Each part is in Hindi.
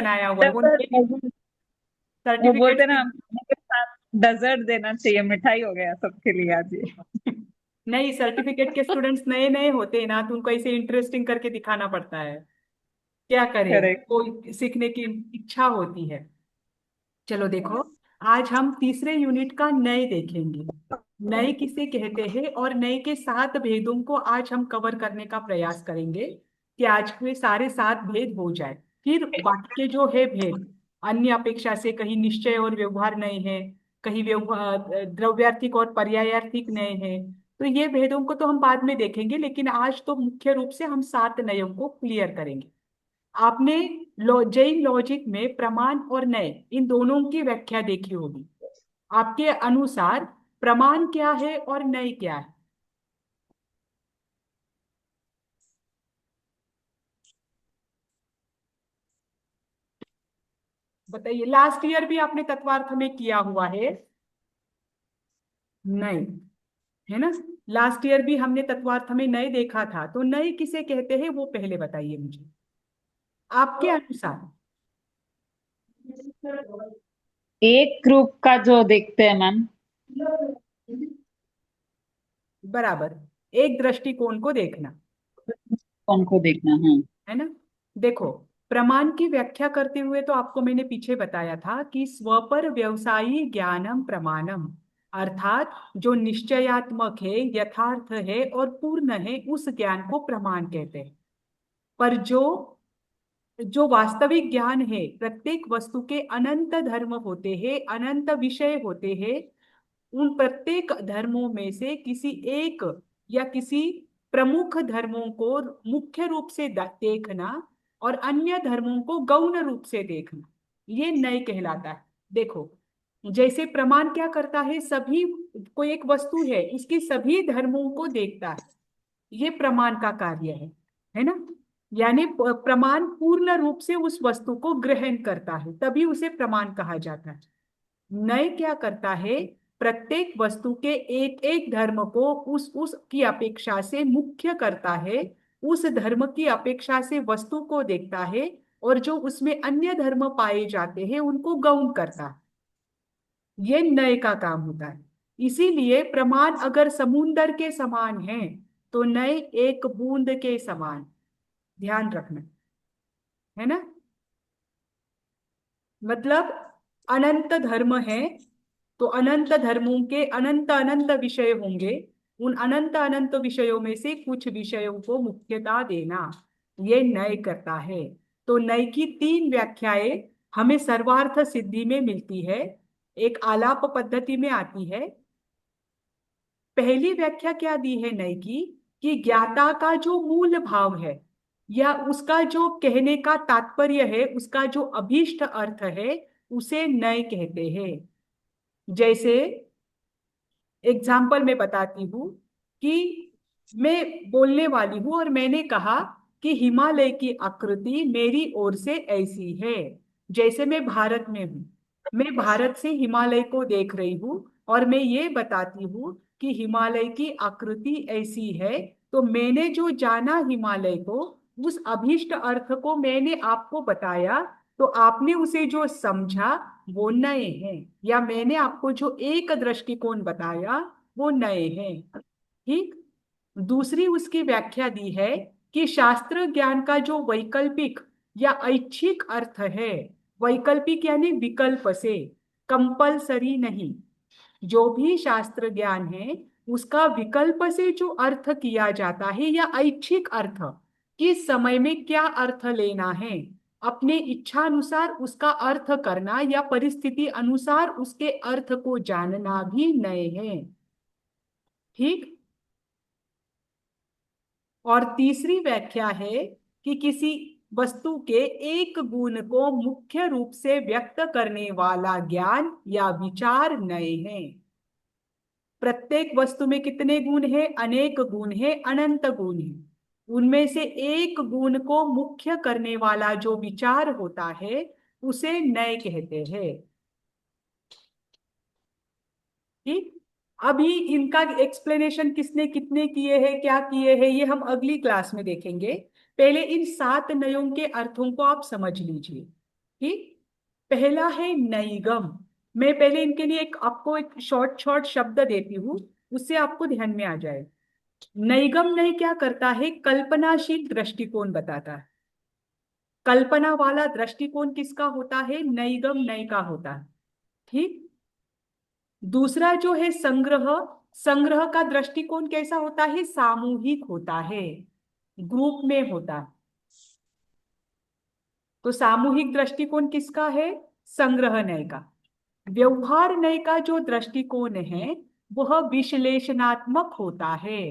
बनाया हुआ है वो डेजर्ट, वो सर्टिफिकेट बोलते ना से। खाने के साथ डेजर्ट देना चाहिए, मिठाई हो गया सबके लिए आज ये। नहीं, सर्टिफिकेट के स्टूडेंट्स नए नए होते हैं ना, तो उनको ऐसे इंटरेस्टिंग करके दिखाना पड़ता है। क्या करें, करेक्ट। कोई सीखने की इच्छा होती है। चलो देखो, आज हम तीसरे यूनिट का नए देखेंगे। नए किसे कहते हैं और नए के 7 भेदों को आज हम कवर करने का प्रयास करेंगे कि आज के सारे 7 भेद हो जाए। फिर बाकी के जो है भेद, अन्य अपेक्षा से कहीं निश्चय और व्यवहार नए हैं, कहीं व्यवहार द्रव्यार्थिक और पर्यायार्थिक नए हैं। तो ये भेदों को तो हम बाद में देखेंगे, लेकिन आज तो मुख्य रूप से हम 7 नयों को क्लियर करेंगे। आपने जैन लॉजिक में प्रमाण और नय इन दोनों की व्याख्या देखी होगी। आपके अनुसार प्रमाण क्या है और नय क्या है? बताइए। लास्ट ईयर भी आपने तत्वार्थ में किया हुआ है? नहीं, है ना? लास्ट ईयर भी हमने तत्वार्थ में नय देखा था, तो नय किसे कहते हैं वो पहले बताइए मुझे, आपके अनुसार। एक ग्रुप का जो देखते हैं मैम। बराबर, एक दृष्टिकोण को देखना, कौन को देखना है? है ना? देखो, प्रमाण की व्याख्या करते हुए तो आपको मैंने पीछे बताया था कि स्वपर व्यवसायी ज्ञानम प्रमाणम, अर्थात जो निश्चयात्मक है, यथार्थ है और पूर्ण है, उस ज्ञान को प्रमाण कहते हैं। पर जो जो वास्तविक ज्ञान है, प्रत्येक वस्तु के अनंत धर्म होते हैं, अनंत विषय होते हैं। उन प्रत्येक धर्मों में से किसी एक या किसी प्रमुख धर्मों को मुख्य रूप से देखना और अन्य धर्मों को गौण रूप से देखना, ये नय कहलाता है। देखो, जैसे प्रमाण क्या करता है, सभी, कोई एक वस्तु है उसकी सभी धर्मों को देखता है, ये प्रमाण का कार्य है ना? यानी प्रमाण पूर्ण रूप से उस वस्तु को ग्रहण करता है, तभी उसे प्रमाण कहा जाता है। नय क्या करता है, प्रत्येक वस्तु के एक एक धर्म को उस की अपेक्षा से मुख्य करता है, उस धर्म की अपेक्षा से वस्तु को देखता है, और जो उसमें अन्य धर्म पाए जाते हैं उनको गौण करता है। ये नय का काम होता है। इसीलिए प्रमाण अगर समुंदर के समान है, तो नय एक बूंद के समान, ध्यान रखना, है ना? मतलब अनंत धर्म है, तो अनंत धर्मों के अनंत अनंत विषय होंगे। उन अनंत अनंत विषयों में से कुछ विषयों को मुख्यता देना, ये नय करता है। तो नय की 3 व्याख्याएं हमें सर्वार्थ सिद्धि में मिलती है, एक आलाप पद्धति में आती है। पहली व्याख्या क्या दी है नय की, कि ज्ञाता का जो मूल भाव है या उसका जो कहने का तात्पर्य है, उसका जो अभीष्ट अर्थ है, उसे नय कहते हैं। जैसे एग्जाम्पल में बताती हूँ कि मैं बोलने वाली हूँ और मैंने कहा कि हिमालय की आकृति मेरी ओर से ऐसी है। जैसे मैं भारत में हूँ, मैं भारत से हिमालय को देख रही हूँ और मैं ये बताती हूँ कि हिमालय की आकृति ऐसी है, तो मैंने जो जाना हिमालय को, उस अभीष्ट अर्थ को मैंने आपको बताया, तो आपने उसे जो समझा वो नए हैं। या मैंने आपको जो एक दृष्टिकोण बताया वो नए हैं। ठीक। दूसरी उसकी व्याख्या दी है कि शास्त्र ज्ञान का जो वैकल्पिक या ऐच्छिक अर्थ है, वैकल्पिक यानी विकल्प से, कंपलसरी नहीं, जो भी शास्त्र ज्ञान है उसका विकल्प से जो अर्थ किया जाता है, या ऐच्छिक अर्थ, किस समय में क्या अर्थ लेना है, अपने इच्छा अनुसार उसका अर्थ करना या परिस्थिति अनुसार उसके अर्थ को जानना भी नए हैं। ठीक। और तीसरी व्याख्या है कि किसी वस्तु के एक गुण को मुख्य रूप से व्यक्त करने वाला ज्ञान या विचार नए हैं। प्रत्येक वस्तु में कितने गुण हैं? अनेक गुण हैं, अनंत गुण हैं। उनमें से एक गुण को मुख्य करने वाला जो विचार होता है, उसे नय कहते हैं। ठीक। अभी इनका एक्सप्लेनेशन किसने कितने किए हैं, क्या किए हैं, ये हम अगली क्लास में देखेंगे। पहले इन 7 नयों के अर्थों को आप समझ लीजिए। ठीक। पहला है नैगम। मैं पहले इनके लिए एक आपको एक शॉर्ट शॉर्ट शब्द देती हूँ, उससे आपको ध्यान में आ जाए। नैगम नय क्या करता है? कल्पनाशील दृष्टिकोण बताता है। कल्पना वाला दृष्टिकोण किसका होता है? नैगम नय का होता है। ठीक। दूसरा जो है संग्रह। संग्रह का दृष्टिकोण कैसा होता है? सामूहिक होता है, ग्रुप में होता है। तो सामूहिक दृष्टिकोण किसका है? संग्रह नय का। व्यवहार नय का जो दृष्टिकोण है वह विश्लेषणात्मक होता है।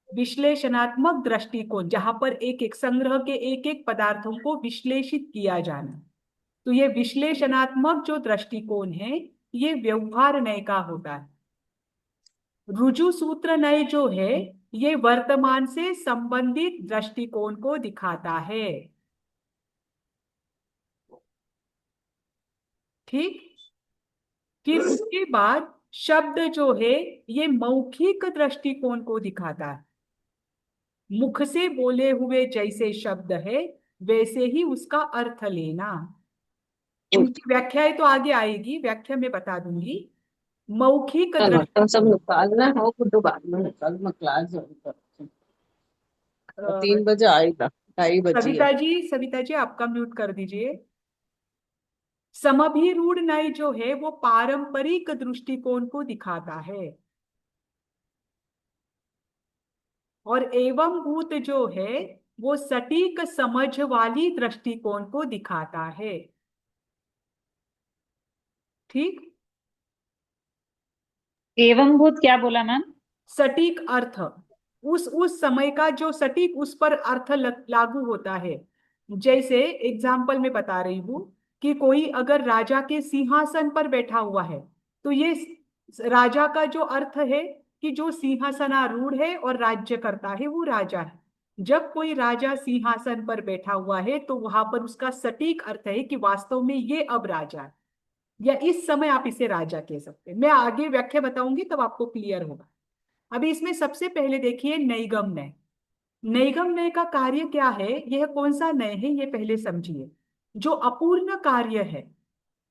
विश्लेषणात्मक दृष्टिकोण, जहां पर एक एक संग्रह के एक एक पदार्थों को विश्लेषित किया जाना। तो ये विश्लेषणात्मक जो दृष्टिकोण है ये व्यवहार नय का होता है। रुजु सूत्र नय जो है ये वर्तमान से संबंधित दृष्टिकोण को दिखाता है। ठीक। फिर उसके बाद शब्द जो है ये मौखिक दृष्टिकोण को दिखाता है। मुख से बोले हुए जैसे शब्द है वैसे ही उसका अर्थ लेना। इनकी व्याख्याएं तो आगे आएगी, व्याख्या में बता दूंगी। मौखिक चलो तो सब दृष्टिकोण। निकालना हो तो बाद में निकाल, मैं क्लास ज्वाइन करती हूँ। अ, 3 बजे आएगा, 2:30 है। सविता जी आपका म्यूट कर दीजिए। समभिरूढ़ न्याय जो है वो पारंपरिक दृष्टिकोण को दिखाता है। और एवं भूत जो है वो सटीक समझ वाली दृष्टिकोण को दिखाता है। ठीक। एवं भूत क्या बोला मैम? सटीक अर्थ, उस समय का जो सटीक उस पर अर्थ लागू होता है। जैसे एग्जाम्पल में बता रही हूं कि कोई अगर राजा के सिंहासन पर बैठा हुआ है तो ये राजा का जो अर्थ है कि जो सिंहासनारूढ़ है और राज्य करता है वो राजा है। जब कोई राजा सिंहासन पर बैठा हुआ है तो वहां पर उसका सटीक अर्थ है कि वास्तव में ये अब राजा है, या इस समय आप इसे राजा कह सकते हैं। मैं आगे व्याख्या बताऊंगी तब आपको क्लियर होगा। अभी इसमें सबसे पहले देखिए नैगम नय। नैगम नय का कार्य क्या है? यह कौन सा नय है ये पहले समझिए। जो अपूर्ण कार्य है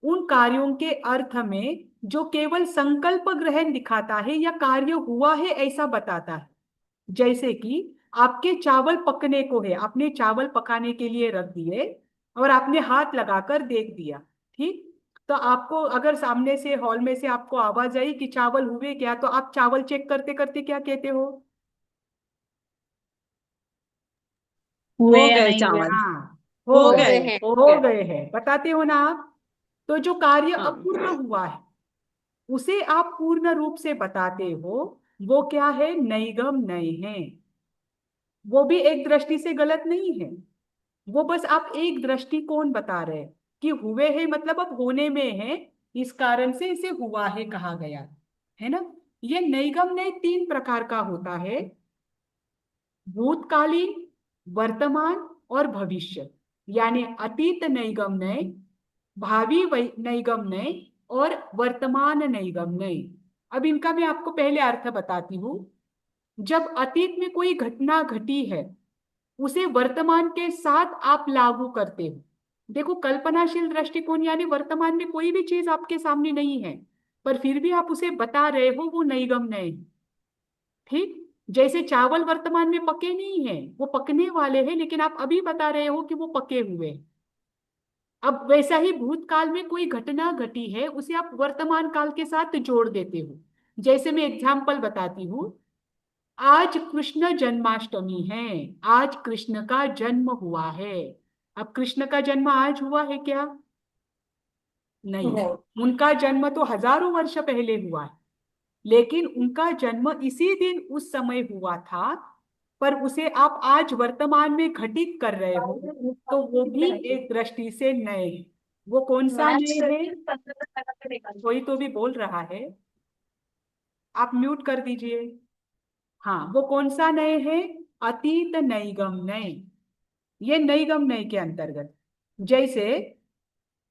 उन कार्यों के अर्थ में जो केवल संकल्प ग्रहण दिखाता है या कार्य हुआ है ऐसा बताता है। जैसे कि आपके चावल पकने को है, आपने चावल पकाने के लिए रख दिए और आपने हाथ लगाकर देख दिया। ठीक। तो आपको अगर सामने से हॉल में से आपको आवाज आई कि चावल हुए क्या, तो आप चावल चेक करते करते क्या कहते हो? हुए हो या गए नहीं हुए? चावल। हाँ, हो हो गए। गए हैं, हो हो गए। गए हैं बताते हो ना आप। तो जो कार्य हाँ। अपूर्ण हुआ है उसे आप पूर्ण रूप से बताते हो, वो क्या है? नैगम नय है। वो भी एक दृष्टि से गलत नहीं है, वो बस आप एक दृष्टिकोण बता रहे हैं कि हुए हैं मतलब अब होने में है, इस कारण से इसे हुआ है कहा गया है ना। ये नैगम नय 3 प्रकार का होता है। भूतकालीन, वर्तमान और भविष्य। यानी अतीत नैगम नय, भावी नैगम नय और वर्तमान नैगम नय। अब इनका मैं आपको पहले अर्थ बताती हूँ। जब अतीत में कोई घटना घटी है उसे वर्तमान के साथ आप लागू करते हो। देखो कल्पनाशील दृष्टिकोण यानी वर्तमान में कोई भी चीज आपके सामने नहीं है पर फिर भी आप उसे बता रहे हो, वो नैगम नय है। ठीक। जैसे चावल वर्तमान में पके नहीं है, वो पकने वाले हैं लेकिन आप अभी बता रहे हो कि वो पके हुए हैं। अब वैसा ही भूतकाल में कोई घटना घटी है उसे आप वर्तमान काल के साथ जोड़ देते हो। जैसे मैं एग्जाम्पल बताती हूँ। आज कृष्ण जन्माष्टमी है, आज कृष्ण का जन्म हुआ है। अब कृष्ण का जन्म आज हुआ है क्या? नहीं। नहीं। उनका जन्म तो हजारों वर्ष पहले हुआ है, लेकिन उनका जन्म इसी दिन उस समय हुआ था, पर उसे आप आज वर्तमान में घटित कर रहे हो तो वो भी एक दृष्टि से नए है। वो कौन सा मैच नए है? करके 15 लगा के निकाल। कोई तो भी बोल रहा है, आप म्यूट कर दीजिए। हाँ, वो कौन सा नए है? अतीत नैगम नय। ये नैगम नय के अंतर्गत। जैसे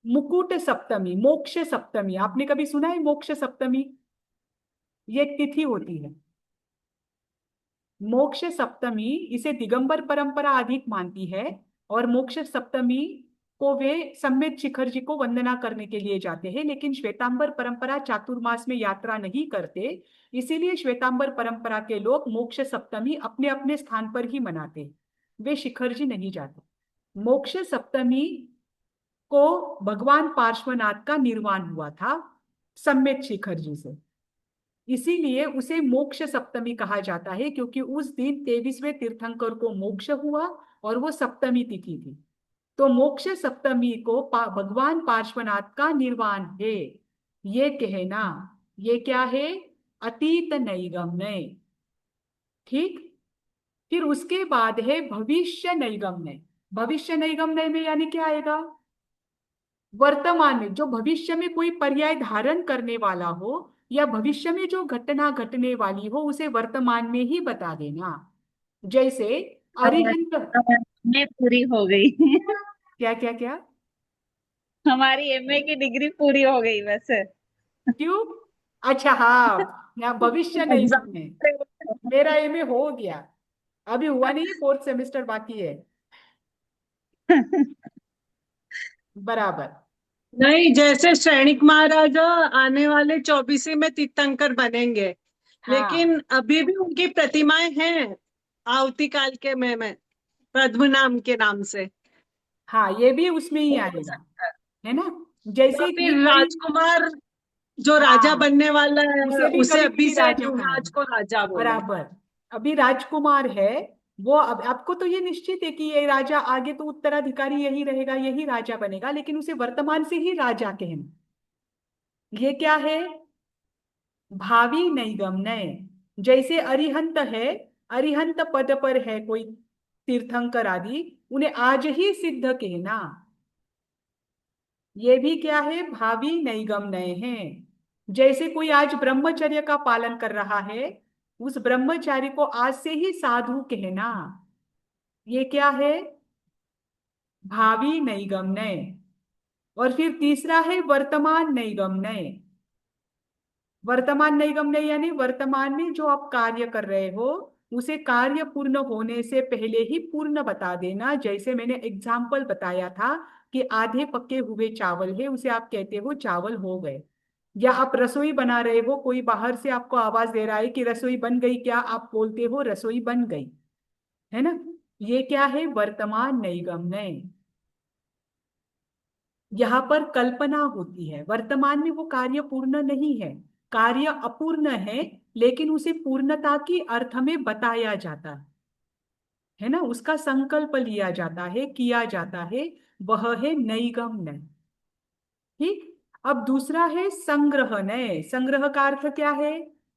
मुकुट सप्तमी, मोक्ष सप्तमी, आपने कभी सुना है मोक्ष सप्तमी? ये एक तिथि होती है मोक्ष सप्तमी। इसे दिगंबर परंपरा अधिक मानती है। और मोक्ष सप्तमी को वे सम्यक शिखर जी को वंदना करने के लिए जाते हैं, लेकिन श्वेतांबर परंपरा चातुर्मास में यात्रा नहीं करते। इसीलिए श्वेतांबर परंपरा के लोग मोक्ष सप्तमी अपने अपने स्थान पर ही मनाते हैं, वे शिखर जी नहीं जाते। मोक्ष सप्तमी को भगवान पार्श्वनाथ का निर्वाण हुआ था सम्यक शिखर जी से, इसीलिए उसे मोक्ष सप्तमी कहा जाता है, क्योंकि उस दिन 23वें तीर्थंकर को मोक्ष हुआ और वो सप्तमी तिथि थी। तो मोक्ष सप्तमी को भगवान पार्श्वनाथ का निर्वाण है, ये कहना, ये क्या है, अतीत नैगम्य। ठीक। फिर उसके बाद है भविष्य नैगम्य। भविष्य नैगम्य में यानी क्या आएगा, वर्तमान में जो भविष्य में कोई पर्याय धारण करने वाला हो या भविष्य में जो घटना घटने वाली हो उसे वर्तमान में ही बता देना। जैसे अरिहंत। एमए पूरी हो गई। क्या क्या क्या? हमारी एमए की डिग्री पूरी हो गई वैसे। क्यों? अच्छा हाँ, यहाँ भविष्य नहीं एग्जाम। गए। मेरा एमए हो गया, अभी हुआ नहीं, 4th सेमेस्टर बाकी है। बराबर। नहीं, जैसे सैनिक महाराजा आने वाले 24 में तीर्थंकर बनेंगे, हाँ लेकिन अभी भी उनकी प्रतिमाएं हैं आवती काल के में पद्म नाम के नाम से। हाँ, ये भी उसमें ही आएगा, है ना। या जैसे कि फिर कोई, राजकुमार जो राजा हाँ, बनने वाला है उसे भी उसे कभी अभी कभी से राजा युवराज कहेंगे। को राजा बोले। बराबर। अभी राजकुमार है वो, अब आपको तो ये निश्चित है कि ये राजा आगे तो उत्तराधिकारी यही रहेगा, यही राजा बनेगा, लेकिन उसे वर्तमान से ही राजा कहना, ये क्या है, भावी नैगम्य। जैसे अरिहंत है, अरिहंत पद पर है कोई तीर्थंकर आदि, उन्हें आज ही सिद्ध कहना, ये भी क्या है, भावी नैगम्य है। जैसे कोई आज ब्रह्मचर्य का पालन कर रहा है, उस ब्रह्मचारी को आज से ही साधु कहना, ये क्या है, भावी नैगम्य। और फिर तीसरा है वर्तमान नैगम्य। वर्तमान नैगम्य यानी वर्तमान में जो आप कार्य कर रहे हो उसे कार्य पूर्ण होने से पहले ही पूर्ण बता देना। जैसे मैंने एग्जाम्पल बताया था कि आधे पके हुए चावल है, उसे आप कहते हो चावल हो गए। या आप रसोई बना रहे हो, कोई बाहर से आपको आवाज दे रहा है कि रसोई बन गई क्या, आप बोलते हो रसोई बन गई, है ना। ये क्या है, वर्तमान नैगम्य। यहाँ पर कल्पना होती है, वर्तमान में वो कार्य पूर्ण नहीं है, कार्य अपूर्ण है, लेकिन उसे पूर्णता की अर्थ में बताया जाता है ना, उसका संकल्प लिया जाता है, किया जाता है, वह है नैगम्य। ठीक। अब दूसरा है संग्रहणय। संग्रह का अर्थ क्या है,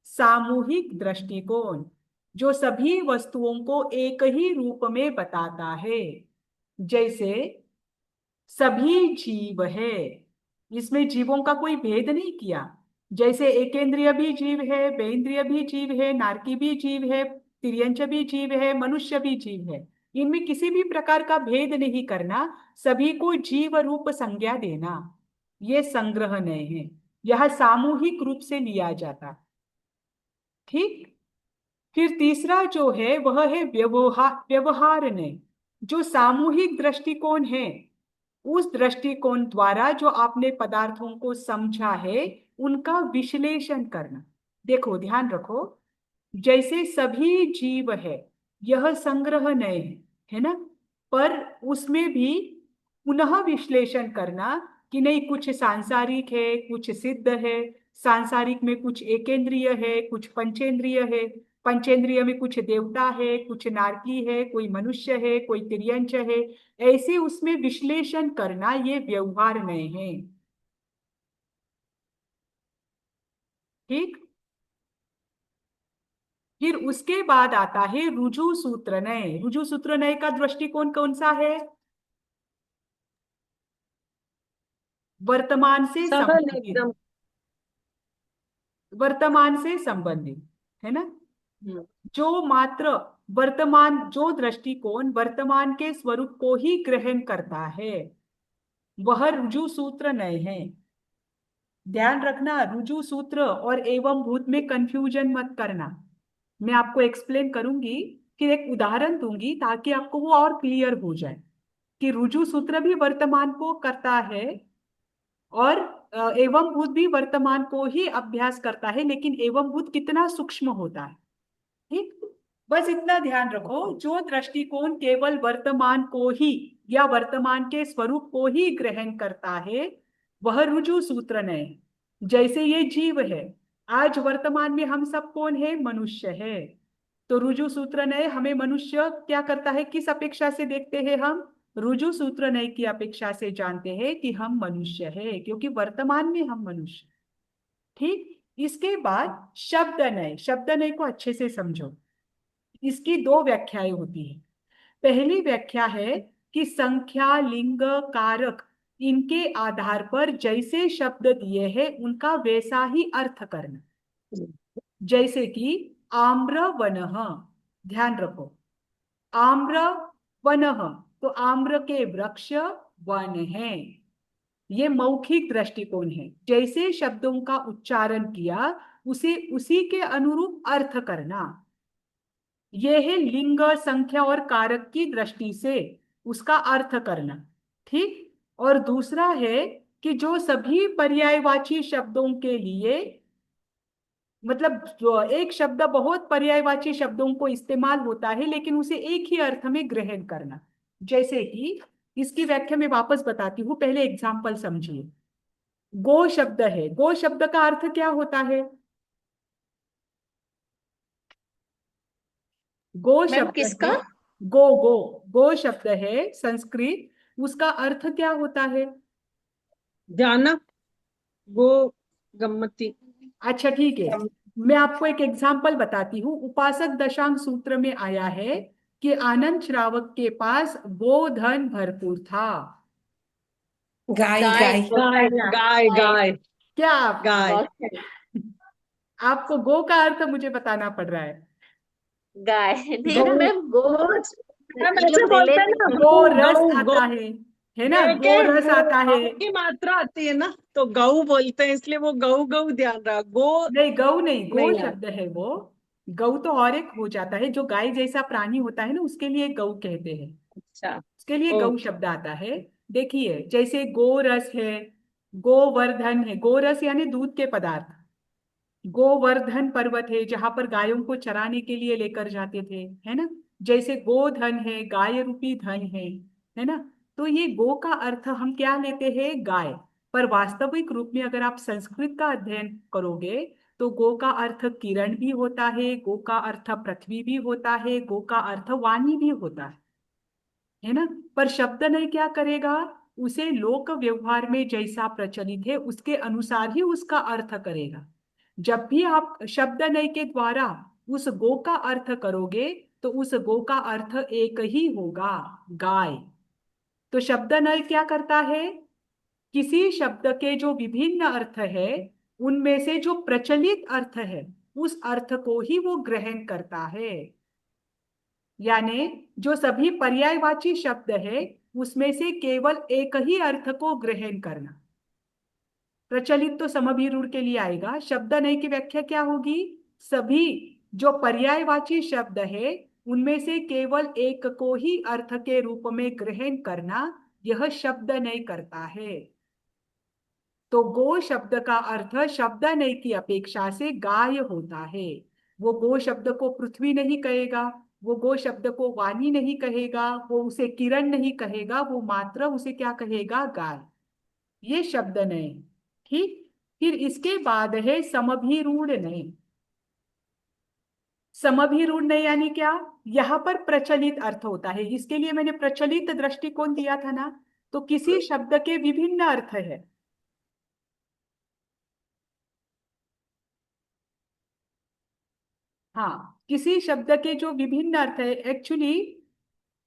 सामूहिक दृष्टिकोण, जो सभी वस्तुओं को एक ही रूप में बताता है। जैसे सभी जीव है, इसमें जीवों का कोई भेद नहीं किया। जैसे एकेंद्रिय भी जीव है, बेंद्रिय भी जीव है, नारकी भी जीव है, तिर्यंच भी जीव है, मनुष्य भी जीव है, इनमें किसी भी प्रकार का भेद नहीं करना, सभी को जीव रूप संज्ञा देना, ये संग्रह नहीं है, यह सामूहिक रूप से लिया जाता। ठीक। फिर तीसरा जो है वह है व्यवहार, व्यवहार ने, जो सामूहिक दृष्टिकोण है, उस दृष्टिकोण द्वारा जो आपने पदार्थों को समझा है उनका विश्लेषण करना। देखो ध्यान रखो, जैसे सभी जीव है, यह संग्रह नय है ना, पर उसमें भी पुनः विश्लेषण करना कि नहीं, कुछ सांसारिक है, कुछ सिद्ध है, सांसारिक में कुछ एकेंद्रिय है, कुछ पंचेंद्रिय है, पंचेंद्रिय में कुछ देवता है, कुछ नारकी है, कोई मनुष्य है, कोई तिर्यंच है, ऐसे उसमें विश्लेषण करना, ये व्यवहार नय है। ठीक। फिर उसके बाद आता है रुजु सूत्र नय। रुजु सूत्र नय का दृष्टिकोण कौन सा है, वर्तमान से सहन संबंधित, एकदम। वर्तमान से संबंधित, है ना। हम्म। जो मात्र वर्तमान, जो दृष्टिकोण वर्तमान के स्वरूप को ही ग्रहण करता है, वह रुजु सूत्र नय है। ध्यान रखना, रुजु सूत्र और एवं भूत में कंफ्यूजन मत करना। मैं आपको एक्सप्लेन करूंगी, कि एक उदाहरण दूंगी ताकि आपको वो और क्लियर हो जाए। कि रुजु सूत्र भी वर्तमान को करता है और एवं भूत भी वर्तमान को ही अभ्यास करता है, लेकिन एवं भूत कितना सूक्ष्म होता है। ठीक, बस इतना ध्यान रखो, जो दृष्टिकोण केवल वर्तमान को ही या वर्तमान के स्वरूप को ही ग्रहण करता है वह रुजु सूत्र नय। जैसे ये जीव है, आज वर्तमान में हम सब कौन है, मनुष्य है। तो रुजु सूत्र नय हमें मनुष्य क्या करता है, किस अपेक्षा से देखते हैं हम, रुजु सूत्र नय की अपेक्षा से जानते हैं कि हम मनुष्य है, क्योंकि वर्तमान में हम मनुष्य। ठीक, इसके बाद शब्द नय, शब्द नय को अच्छे से समझो। इसकी दो व्याख्याएं होती है। पहली व्याख्या है कि संख्या, लिंग, कारक इनके आधार पर जैसे शब्द दिए हैं उनका वैसा ही अर्थ करना। जैसे कि आम्र वनः, ध्यान रखो, आम्र वनः, तो आम्र के वृक्ष वन है। ये मौखिक दृष्टिकोण है, जैसे शब्दों का उच्चारण किया उसे उसी के अनुरूप अर्थ करना। यह है लिंग, संख्या और कारक की दृष्टि से उसका अर्थ करना। ठीक, और दूसरा है कि जो सभी पर्यायवाची शब्दों के लिए, मतलब जो एक शब्द बहुत पर्यायवाची शब्दों को इस्तेमाल होता है लेकिन उसे एक ही अर्थ में ग्रहण करना। जैसे कि इसकी व्याख्या मैं वापस बताती हूँ, पहले एग्जाम्पल समझिए। गो शब्द है, गो शब्द का अर्थ क्या होता है, गो मैम शब्द किसका? है, गो गो, गो शब्द है संस्कृत, उसका अर्थ क्या होता है। जाना, गो गम्मती। अच्छा ठीक है, मैं आपको एक एग्जाम्पल बताती हूँ। उपासक दशांग सूत्र में आया है कि आनंद श्रावक के पास गोधन भरपूर था। गाय गाय। गाय गाय गाय क्या गाय। आपको गो का अर्थ मुझे बताना पड़ रहा है। गाय नहीं गौ, ना मैम, गो हम ऐसे मतलब बोलते हैं रिलेटेड। ना, गो गौ रस गौ गौ, आता है ना, गो देखे रस आता है। गौ की मात्रा आती है ना, तो गऊ बोलते हैं, इसलिए वो गऊ गऊ ध्यान रहा, गो नहीं गौ नहीं, गो नहीं यार। शब्द है वो। गौ तो और एक हो जाता है, जो गाय जैसा प्राणी होता है ना उसके लिए गौ कहते हैं, अच्छा। उसके लिए ओ, गौ शब्द आता है। देखिए जैसे गोरस है, गोवर्धन है, गोरस यानी दूध के पदार्थ। गोवर्धन पर्वत है जहां पर गायों को चराने के लिए लेकर जाते थे, है ना। जैसे गोधन है, गाय रूपी धन है ना। तो ये गो का अर्थ हम क्या लेते हैं, गाय। पर वास्तविक रूप में अगर आप संस्कृत का अध्ययन करोगे तो गो का अर्थ किरण भी होता है, गो का अर्थ पृथ्वी भी होता है, गो का अर्थ वाणी भी होता है ना। पर शब्द नहीं क्या करेगा, उसे लोक व्यवहार में जैसा प्रचलित है उसके अनुसार ही उसका अर्थ करेगा। जब भी आप शब्द नय के द्वारा उस गो का अर्थ करोगे तो उस गो का अर्थ एक ही होगा, गाय। तो शब्द नय क्या करता है, किसी शब्द के जो विभिन्न अर्थ है उनमें से जो प्रचलित अर्थ है उस अर्थ को ही वो ग्रहण करता है। यानी जो सभी पर्यायवाची शब्द है उसमें से केवल एक ही अर्थ को ग्रहण करना। प्रचलित तो समभिरूढ़ के लिए आएगा, शब्द नय की व्याख्या क्या होगी, सभी जो पर्यायवाची शब्द है उनमें से केवल एक को ही अर्थ के रूप में ग्रहण करना, यह शब्द नय करता है। तो गो शब्द का अर्थ शब्द नय की अपेक्षा से गाय होता है। वो गो शब्द को पृथ्वी नहीं कहेगा, वो गो शब्द को वाणी नहीं कहेगा, वो उसे किरण नहीं कहेगा, वो मात्र उसे क्या कहेगा, गाय। ये शब्द नय। ठीक, फिर इसके बाद है समभिरूढ़ नय। समभिरूढ़ नय यानी क्या, यहाँ पर प्रचलित अर्थ होता है, इसके लिए मैंने प्रचलित दृष्टिकोण दिया था ना। तो किसी शब्द के विभिन्न अर्थ है, हाँ किसी शब्द के जो विभिन्न अर्थ है। एक्चुअली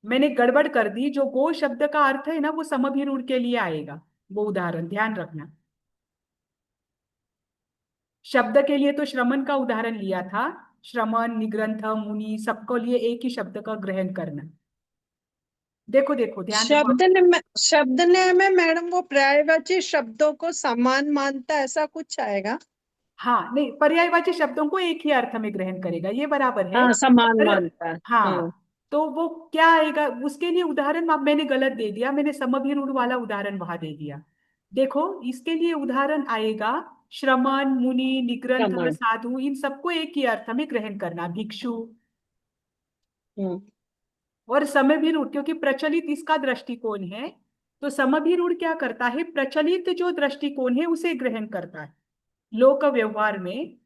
मैंने गड़बड़ कर दी, जो गो शब्द का अर्थ है ना वो समभिरूढ़ के लिए आएगा, वो उदाहरण ध्यान रखना। शब्द के लिए तो श्रमण का उदाहरण लिया था, श्रमण, निग्रंथ, मुनि, सबको लिए एक ही शब्द का ग्रहण करना। देखो देखो ध्यान रखो। शब्द ने में मैडम वो पर्यायवाची शब्दों को समान मानता है, ऐसा कुछ आएगा। हाँ नहीं, पर्यायवाची शब्दों को एक ही अर्थ में ग्रहण करेगा, ये बराबर है। हाँ, समान पर मानता है। हाँ, हाँ। तो वो क्या आएगा उसके लिए उदाहरण, अब मैंने गलत दे दिया, मैंने समभिरूढ़ वाला उदाहरण वहां दे दिया। देखो इसके लिए उदाहरण आएगा श्रमण, मुनि, निग्रंथ, प्रमाण। साधु, इन सबको एक ही अर्थ में ग्रहण करना, भिक्षु। हम्म। और समभिरूढ़ क्योंकि प्रचलित इसका दृष्टिकोण है, तो समभिरूढ़ क्या करता है, प्रचलित जो दृष्टिकोण है उसे ग्रहण करता है। लोक व्यवहार में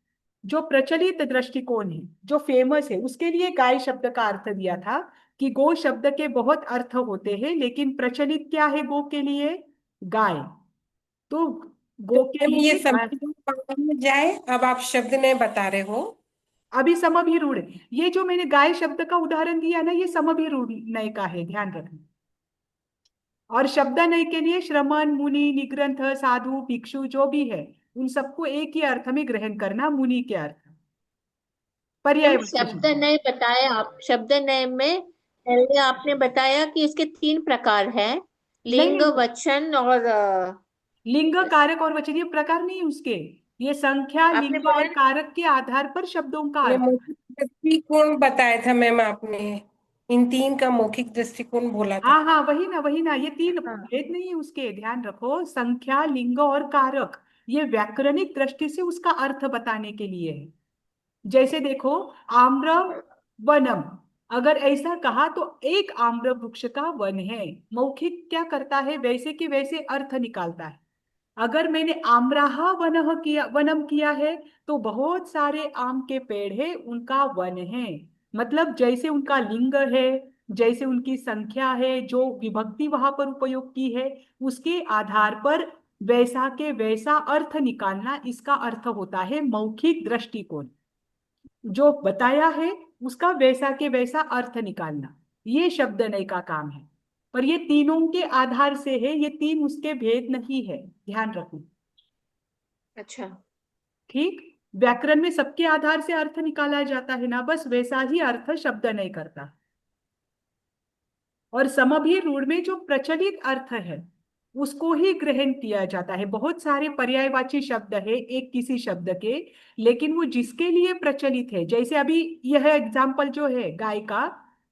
जो प्रचलित दृष्टिकोण है, जो फेमस है, उसके लिए गाय शब्द का अर्थ दिया था कि गो शब्द के बहुत अर्थ होते हैं, लेकिन प्रचलित क्या है गो के लिए, गाय। तो तो गो के मैम ये लिए गाय। सभी पावर में जाए, अब आप शब्द नहीं बता रहे हो। अभी समभिरूढ़, ये जो मैंने गाय शब्द का उदाहरण दिया ना, ये समभिरूढ़ नय का है, ध्यान रखना। और शब्द नय के लिए श्रमण, मुनि, निग्रंथ, साधु, भिक्षु जो भी है, उन सबको एक ही अर्थ में ग्रहण करना, मुनि के अर्थ, मैम पर्यायवाची शब्द शब्द। नय बताया आप, शब्द नय में पहले आपने बताया कि इसके 3 प्रकार हैं, नहीं लिंग, नहीं, वचन और लिंग, कारक और वचन ये प्रकार नहीं है उसके, ये संख्या, आपने लिंग बोला और ना। कारक के आधार पर शब्दों का ये अर्थ। मौखिक दृष्टिकोण बताया था मैम आपने, इन तीन का मौखिक दृष्टिकोण बोला था। हाँ हाँ, वही ना वही ना, ये तीन हाँ। भेद नहीं है उसके, ध्यान रखो, संख्या, लिंग और कारक, ये व्याकरणिक दृष्टि से उसका अर्थ बताने के लिए है। जैसे देखो, आम्र वनम, अगर ऐसा कहा तो एक आम्र वृक्ष का वन है, मौखिक क्या करता है, वैसे के वैसे अर्थ निकालता है। अगर मैंने आम्राहा वनः किया, वनम किया है, तो बहुत सारे आम के पेड़ है, उनका वन है। मतलब जैसे उनका लिंग है, जैसे उनकी संख्या है, जो विभक्ति वहां पर उपयोग की है, उसके आधार पर वैसा के वैसा अर्थ निकालना, इसका अर्थ होता है मौखिक दृष्टिकोण। जो बताया है उसका वैसा के वैसा अर्थ निकालना, ये शब्द नय का काम है। पर ये तीनों के आधार से है, ये तीन उसके भेद नहीं है, ध्यान रखना। अच्छा। ठीक, व्याकरण में सबके आधार से अर्थ निकाला जाता है ना, बस वैसा ही अर्थ शब्द नहीं करता। और समभिरूढ़ में जो प्रचलित अर्थ है उसको ही ग्रहण किया जाता है। बहुत सारे पर्यायवाची शब्द है एक किसी शब्द के, लेकिन वो जिसके लिए प्रचलित है, जैसे अभी यह एग्जाम्पल जो है गाय का,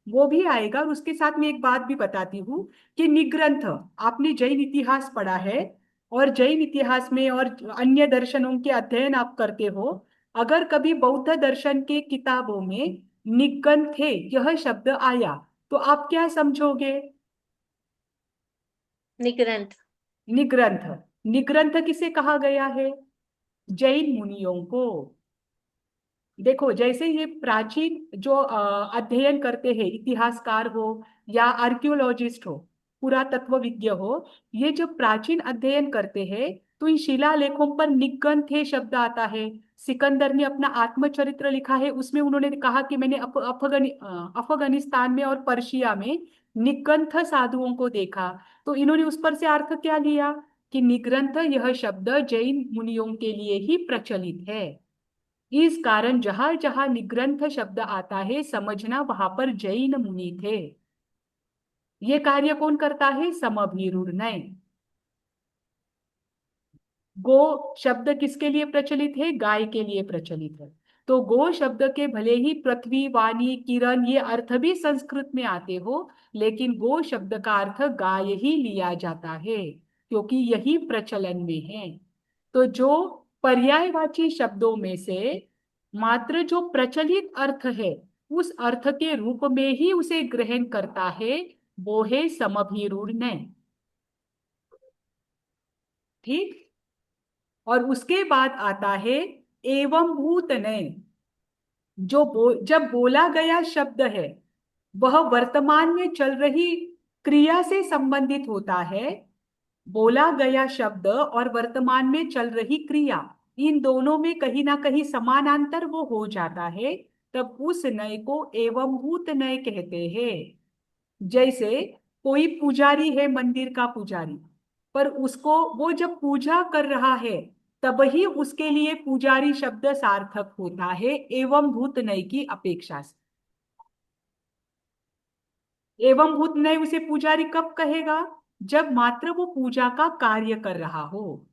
वो भी आएगा। और उसके साथ में एक बात भी बताती हूँ कि निग्रंथ, आपने जैन इतिहास पढ़ा है, और जैन इतिहास में और अन्य दर्शनों के अध्ययन आप करते हो, अगर कभी बौद्ध दर्शन के किताबों में निगंथे यह शब्द आया, तो आप क्या समझोगे, निग्रंथ। निग्रंथ। निग्रंथ किसे कहा गया है, जैन मुनियों को। देखो जैसे ये प्राचीन जो अध्ययन करते हैं, इतिहासकार हो या आर्कियोलॉजिस्ट हो, पुरातत्वविज्ञ हो, ये जब प्राचीन अध्ययन करते हैं तो इन शिलालेखों पर निगंथे शब्द आता है। सिकंदर ने अपना आत्मचरित्र लिखा है, उसमें उन्होंने कहा कि मैंने अफगानिस्तान में और पर्शिया में निगंथ साधुओं को देखा। तो इन्होंने उस पर से अर्थ क्या लिया कि निग्रंथ यह शब्द जैन मुनियों के लिए ही प्रचलित है। इस कारण जहां जहां निग्रंथ शब्द आता है, समझना वहां पर जैन मुनि थे। ये कार्य कौन करता है, समभिरूढ़ नय। गो शब्द किसके लिए प्रचलित है, गाय के लिए प्रचलित है। तो गो शब्द के भले ही पृथ्वी, वाणी, किरण ये अर्थ भी संस्कृत में आते हो, लेकिन गो शब्द का अर्थ गाय ही लिया जाता है, क्योंकि यही प्रचलन में है। तो जो पर्यायवाची शब्दों में से मात्र जो प्रचलित अर्थ है, उस अर्थ के रूप में ही उसे ग्रहण करता है, वो है समभिरूढ़ नय। ठीक। और उसके बाद आता है एवं भूत नय। जब बोला गया शब्द है, वह वर्तमान में चल रही क्रिया से संबंधित होता है। बोला गया शब्द और वर्तमान में चल रही क्रिया, इन दोनों में कहीं ना कहीं समानांतर वो हो जाता है, तब उस नय को एवंभूत नय कहते हैं। जैसे कोई पुजारी है, मंदिर का पुजारी, पर उसको वो जब पूजा कर रहा है, तब ही उसके लिए पुजारी शब्द सार्थक होता है एवं भूत नय की अपेक्षा से। एवं भूत नय उसे पुजारी कब कहेगा, जब मात्र वो पूजा का कार्य कर रहा हो।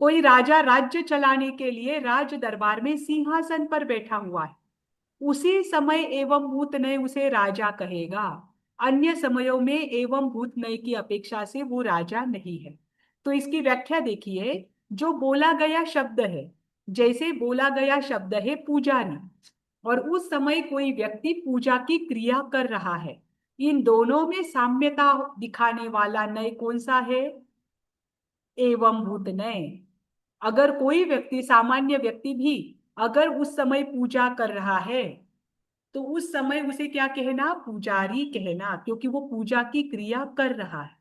कोई राजा राज्य चलाने के लिए राज दरबार में सिंहासन पर बैठा हुआ है, उसी समय एवं भूत नय उसे राजा कहेगा। अन्य समयों में एवं भूत नय की अपेक्षा से वो राजा नहीं है। तो इसकी व्याख्या देखिए, जो बोला गया शब्द है, जैसे बोला गया शब्द है पुजारी, और उस समय कोई व्यक्ति पूजा की क्रिया कर रहा है, इन दोनों में साम्यता दिखाने वाला नय कौन सा है? एवं भूत नय। अगर कोई व्यक्ति, सामान्य व्यक्ति भी अगर उस समय पूजा कर रहा है, तो उस समय उसे क्या कहना? पुजारी कहना, क्योंकि वो पूजा की क्रिया कर रहा है।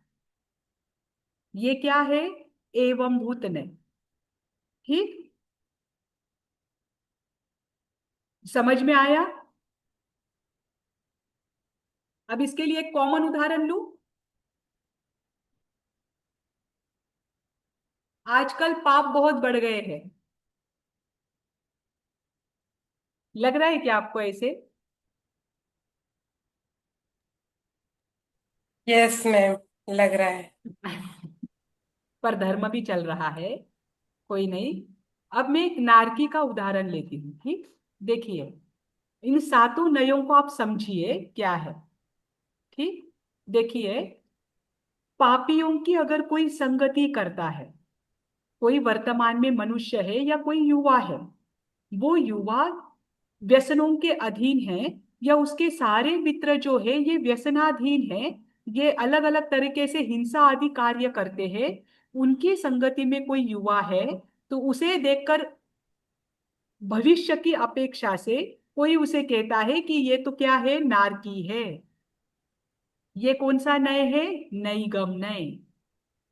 ये क्या है? एवं भूत नय। ठीक, समझ में आया? अब इसके लिए एक कॉमन उदाहरण लूं। आजकल पाप बहुत बढ़ गए हैं, लग रहा है क्या आपको ऐसे? यस मैम, लग रहा है। पर धर्म भी चल रहा है, कोई नहीं। अब मैं एक नारकी का उदाहरण लेती हूँ। ठीक, देखिए, इन सातों नयों को आप समझिए क्या है। ठीक, देखिए, पापियों की अगर कोई संगति करता है, कोई वर्तमान में मनुष्य है या कोई युवा है, वो युवा व्यसनों के अधीन है, या उसके सारे मित्र जो है ये व्यसनाधीन है, ये अलग अलग तरीके से हिंसा आदि कार्य करते हैं, उनकी संगति में कोई युवा है, तो उसे देखकर भविष्य की अपेक्षा से कोई उसे कहता है कि ये तो क्या है? नारकी है। ये कौन सा नय है? नईगम नय।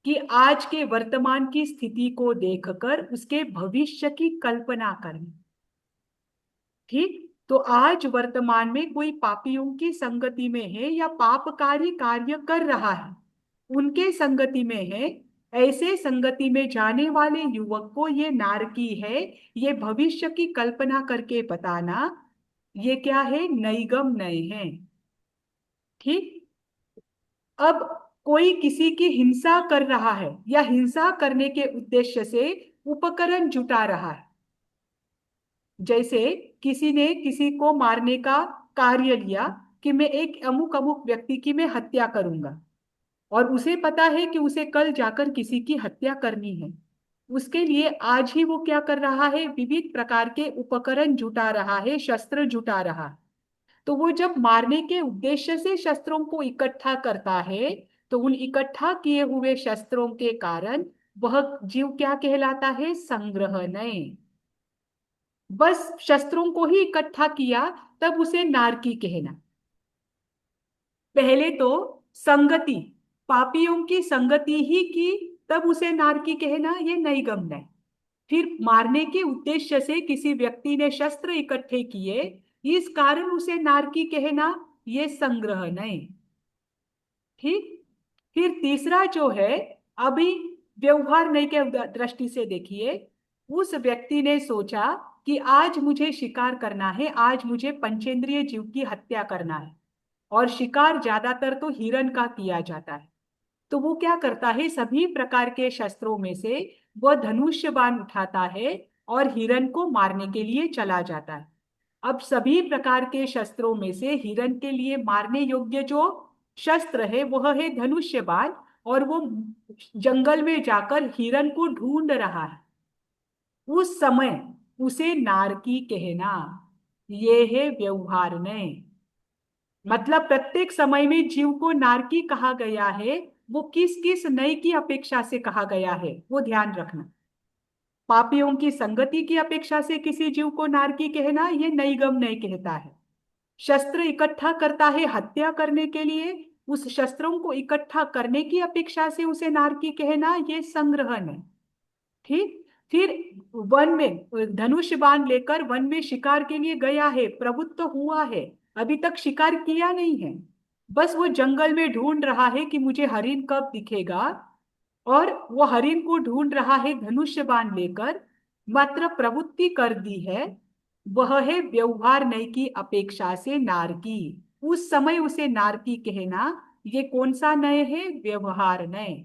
कि आज के वर्तमान की स्थिति को देखकर उसके भविष्य की कल्पना करनी। ठीक, तो आज वर्तमान में कोई पापियों की संगति में है या पापकारी कार्य कर रहा है, उनके संगति में है, ऐसे संगति में जाने वाले युवक को ये नारकी है, ये भविष्य की कल्पना करके बताना, ये क्या है? नईगम नय है। ठीक, अब कोई किसी की हिंसा कर रहा है या हिंसा करने के उद्देश्य से उपकरण जुटा रहा है, जैसे किसी ने किसी को मारने का कार्य लिया कि मैं एक अमुक अमुक व्यक्ति की मैं हत्या करूंगा, और उसे पता है कि उसे कल जाकर किसी की हत्या करनी है। उसके लिए आज ही वो क्या कर रहा है? विविध प्रकार के उपकरण जुटा रहा है, शस्त्र जुटा रहा है। तो वो जब मारने के उद्देश्य से शस्त्रों को इकट्ठा करता है, तो उन इकट्ठा किए हुए शस्त्रों के कारण वह जीव क्या कहलाता है? संग्रहणय। बस शस्त्रों को ही इकट्ठा किया, तब उसे नारकी कहना। पहले तो संगति, पापियों की संगति ही की, तब उसे नारकी कहना, ये नईगम है। फिर मारने के उद्देश्य से किसी व्यक्ति ने शस्त्र इकट्ठे किए, इस कारण उसे नारकी कहना, ये संग्रह नहीं। ठीक, फिर तीसरा जो है, अभी व्यवहार नहीं के दृष्टि से देखिए, उस व्यक्ति ने सोचा कि आज मुझे शिकार करना है, आज मुझे पंचेंद्रिय जीव की हत्या करना है, और शिकार ज्यादातर तो हिरण का किया जाता है। तो वो क्या करता है? सभी प्रकार के शस्त्रों में से वह धनुष्य बाण उठाता है और हिरण को मारने के लिए चला जाता है। अब सभी प्रकार के शस्त्रों में से हिरण के लिए मारने योग्य जो शस्त्र है वह है धनुष्य बाण, और वो जंगल में जाकर हिरण को ढूंढ रहा है। उस समय उसे नारकी कहना, ये है व्यवहार में। मतलब प्रत्येक समय में जीव को नारकी कहा गया है, वो किस किस नय की अपेक्षा से कहा गया है, वो ध्यान रखना। पापियों की संगति की अपेक्षा से किसी जीव को नारकी कहना, ये नईगम नय कहता है। शस्त्र इकट्ठा करता है हत्या करने के लिए, उस शस्त्रों को इकट्ठा करने की अपेक्षा से उसे नारकी कहना, ये संग्रहण है। ठीक, फिर वन में धनुष बाण लेकर वन में शिकार के लिए गया है, प्रवृत्त हुआ है, अभी तक शिकार किया नहीं है, बस वो जंगल में ढूंढ रहा है कि मुझे हरिण कब दिखेगा, और वो हरिण को ढूंढ रहा है धनुष्य बाण लेकर, मात्र प्रवृत्ति कर दी है, वह है व्यवहार नय की अपेक्षा से नारकी। उस समय उसे नारकी कहना, ये कौन सा नय है? व्यवहार नय।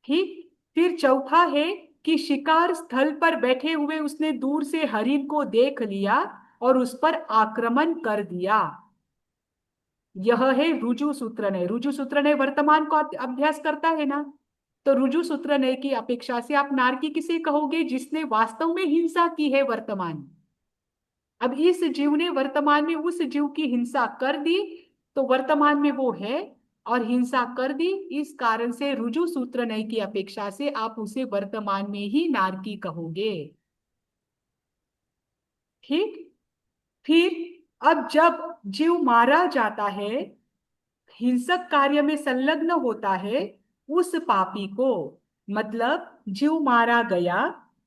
ठीक, फिर चौथा है कि शिकार स्थल पर बैठे हुए उसने दूर से हरिण को देख लिया, और उस पर आक्रमण कर दिया। यह है रुजु सूत्र नय। रुजु सूत्र नय वर्तमान को अभ्यास करता है ना, तो रुजु सूत्र नय की अपेक्षा से आप नारकी किसे कहोगे? जिसने वास्तव में हिंसा की है वर्तमान में। अब इस जीव ने वर्तमान में उस जीव की हिंसा कर दी, तो वर्तमान में वो है और हिंसा कर दी, इस कारण से रुजु सूत्र नय की अपेक्षा से आप उसे वर्तमान में ही नारकी कहोगे। ठीक। फिर अब जब जीव मारा जाता है, हिंसक कार्य में संलग्न होता है, उस पापी को, मतलब जीव मारा गया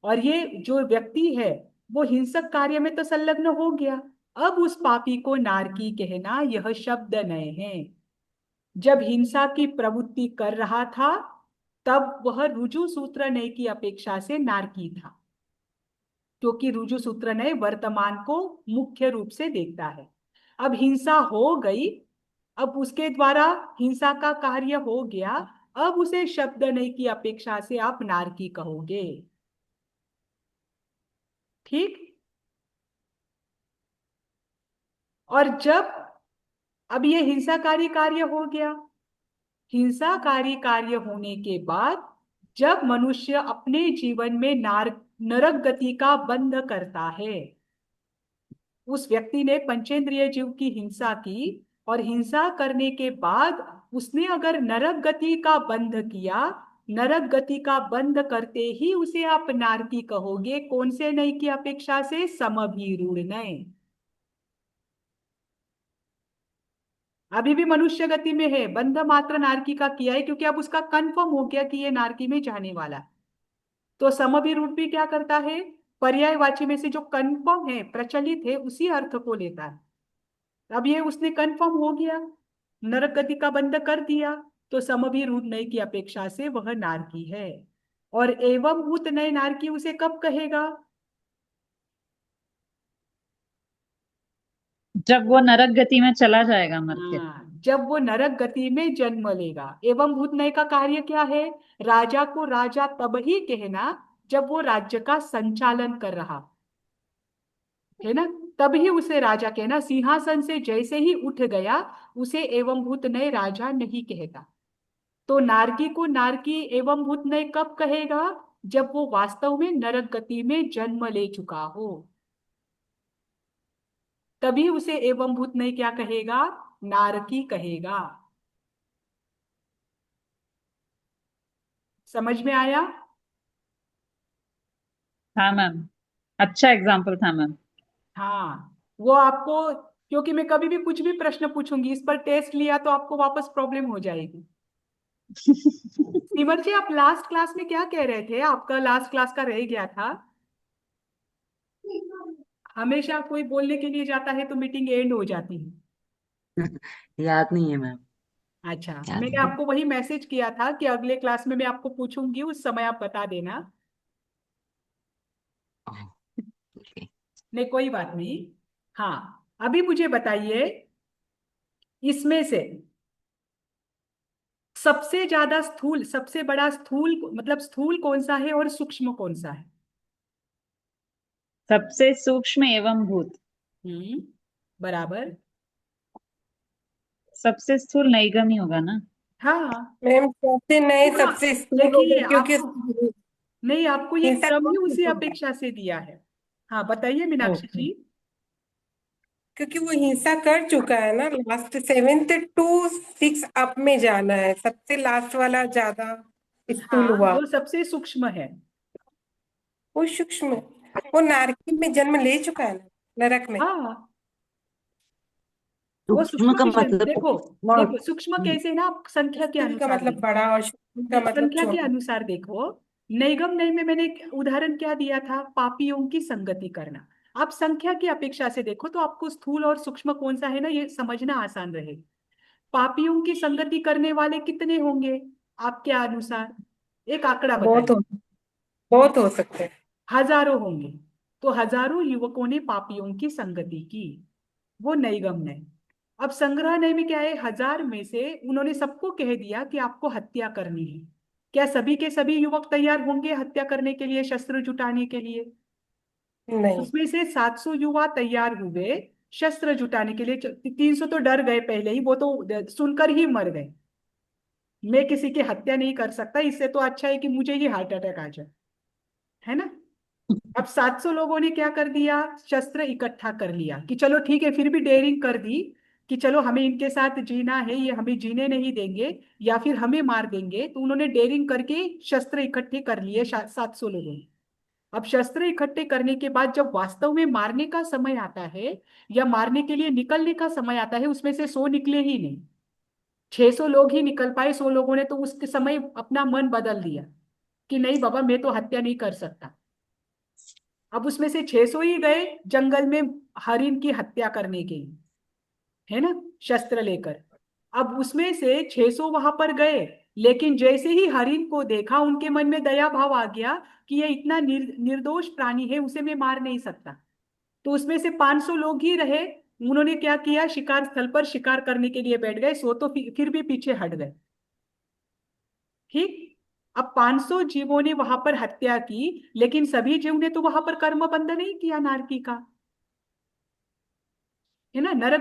और ये जो व्यक्ति है वो हिंसक कार्य में तो संलग्न हो गया, अब उस पापी को नारकी कहना यह शब्द नय है। जब हिंसा की प्रवृत्ति कर रहा था तब वह रुजु सूत्र नय की अपेक्षा से नारकी था, क्योंकि रुजु सूत्र नय वर्तमान को मुख्य रूप से देखता है। अब हिंसा हो गई, अब उसके द्वारा हिंसा का कार्य हो गया, अब उसे शब्द नय की अपेक्षा से आप नारकी कहोगे। ठीक। और जब अब ये हिंसाकारी कार्य हो गया, हिंसाकारी कार्य होने के बाद जब मनुष्य अपने जीवन में नरक गति का बंध करता है, उस व्यक्ति ने पंचेंद्रिय जीव की हिंसा की और हिंसा करने के बाद उसने अगर नरक गति का बंध किया, नरक गति का बंध करते ही उसे आप नारकी कहोगे। कौन से नय की अपेक्षा से? समभिरूढ़ नय। अभी भी मनुष्य गति में है, बंध मात्र नारकी का किया है, क्योंकि अब उसका कंफर्म हो गया कि ये नारकी में जाने वाला है। तो समभिरूढ़ भी क्या करता है? पर्यायवाची में से जो कंफर्म है, प्रचलित है, उसी अर्थ को लेता है। अब ये उसने कंफर्म हो गया, नरक गति का बंध कर दिया, तो समभिरूढ़ नय की अपेक्षा से वह नारकी है। और एवं भूत नय नारकी उसे कब कहेगा? जब वो नरक गति में चला जाएगा मर के। जब वो नरक गति में जन्म लेगा। एवं भूत नय का कार्य क्या है? राजा को राजा तब ही कहना जब वो राज्य का संचालन कर रहा है ना, तभी उसे राजा कहना। सिंहासन से जैसे ही उठ गया उसे एवं भूत नय राजा नहीं कहता। तो नारकी को नारकी एवं भूत नय कब कहेगा? जब वो वास्तव में नरक गति में जन्म ले चुका हो, तभी उसे एवं भूत नय क्या कहेगा? नारकी कहेगा। समझ में आया? हाँ मैम, अच्छा एग्जाम्पल था मैम। हाँ, वो आपको, क्योंकि मैं कभी भी कुछ भी प्रश्न पूछूंगी, इस पर टेस्ट लिया तो आपको वापस प्रॉब्लम हो जाएगी। सिमर जी, आप लास्ट क्लास में क्या कह रहे थे? आपका लास्ट क्लास का रह गया था। हमेशा कोई बोलने के लिए जाता है तो मीटिंग एंड हो जाती है। याद नहीं है मैम। अच्छा, याद मैंने नहीं। आपको वही मैसेज किया था कि अगले क्लास में मैं आपको पूछूंगी, उस समय आप बता देना। ओह, ओके। नहीं, कोई बात नहीं। हाँ, अभी मुझे बताइए, इसमें से सबसे ज्यादा स्थूल, सबसे बड़ा स्थूल, मतलब स्थूल कौन सा है और सूक्ष्म कौन सा है? सबसे सूक्ष्म एवं भूत। बराबर। सबसे स्थूल नैगम ही होगा ना। हाँ मैम सबसे नए पूरा, सबसे स्थूल देखिए होगा, क्योंकि आपको, नहीं, आपको ये हिंसा क्रम ही कौन उसी होगा? अपेक्षा से दिया है। हाँ बताइए मीनाक्षी ओके। जी। क्योंकि वो हिंसा कर चुका है ना, लास्ट 7 to 6 अप में जाना है, सबसे लास्ट वाला ज्यादा स्थूल हाँ, हुआ। वो सबसे सूक्ष्म है। वो सूक्ष्म, वो नारकी में जन्म ले चुका है ना, नरक में। हाँ, वो सूक्ष्म सूक्ष्म का विषय, मतलब देखो, ना। देखो सूक्ष्म कैसे ना, आप संख्या के स्थूल का अनुसार मतलब देखो। बड़ा और सूक्ष्म का नहीं, मतलब संख्या के छोटा। अनुसार देखो। नैगम नय में मैंने एक उदाहरण क्या दिया था? पापियों की संगति करना। आप संख्या की अपेक्षा से देखो तो आपको स्थूल और सूक्ष्म कौन सा है ना, ये समझना आसान रहेगा। पापियों की संगति करने वाले कितने होंगे आपके अनुसार? एक आंकड़ा बहुत बताइए। हो बहुत हो सकते हैं। हजारों होंगे। तो हजारों युवकों ने पापियों की संगति की, वो नैगम नय। अब संग्रह नय में क्या है? 1000 में से उन्होंने सबको कह दिया कि आपको हत्या करनी है। क्या सभी के सभी युवक तैयार होंगे हत्या करने के लिए, शस्त्र जुटाने के लिए? नहीं। उसमें से 700 युवा तैयार हुए शस्त्र जुटाने के लिए। 300 तो डर गए पहले ही, वो तो सुनकर ही मर गए। मैं किसी की हत्या नहीं कर सकता, इससे तो अच्छा है कि मुझे ही हार्ट अटैक आ जाए, है ना। अब 700 लोगों ने क्या कर दिया, शस्त्र इकट्ठा कर लिया कि चलो ठीक है, फिर भी डेयरिंग कर दी कि चलो हमें इनके साथ जीना है, ये हमें जीने नहीं देंगे या फिर हमें मार देंगे। तो उन्होंने डेयरिंग करके शस्त्र इकट्ठे कर लिए 700 लोगों ने। अब शस्त्र इकट्ठे करने के बाद जब वास्तव में मारने का समय आता है या मारने के लिए निकलने का समय आता है, उसमें से 100 निकले ही नहीं। 600 लोग ही निकल पाए। 100 लोगों ने तो उसके समय अपना मन बदल दिया कि नहीं बाबा, मैं तो हत्या नहीं कर सकता। अब उसमें से 600 ही गए जंगल में हरिन की हत्या करने के लिए, है ना, शस्त्र लेकर। अब उसमें से 600 वहां पर गए, लेकिन जैसे ही हरिन को देखा उनके मन में दया भाव आ गया कि ये इतना निर्दोष प्राणी है, उसे मैं मार नहीं सकता। तो उसमें से 500 लोग ही रहे। उन्होंने क्या किया, शिकार स्थल पर शिकार करने के लिए बैठ गए। 100 तो फिर भी पीछे हट गए। ठीक। अब 500 जीवों ने वहां पर हत्या की, लेकिन सभी जीव ने तो वहां पर कर्म बंध नहीं किया नारकी का, है ना, नरक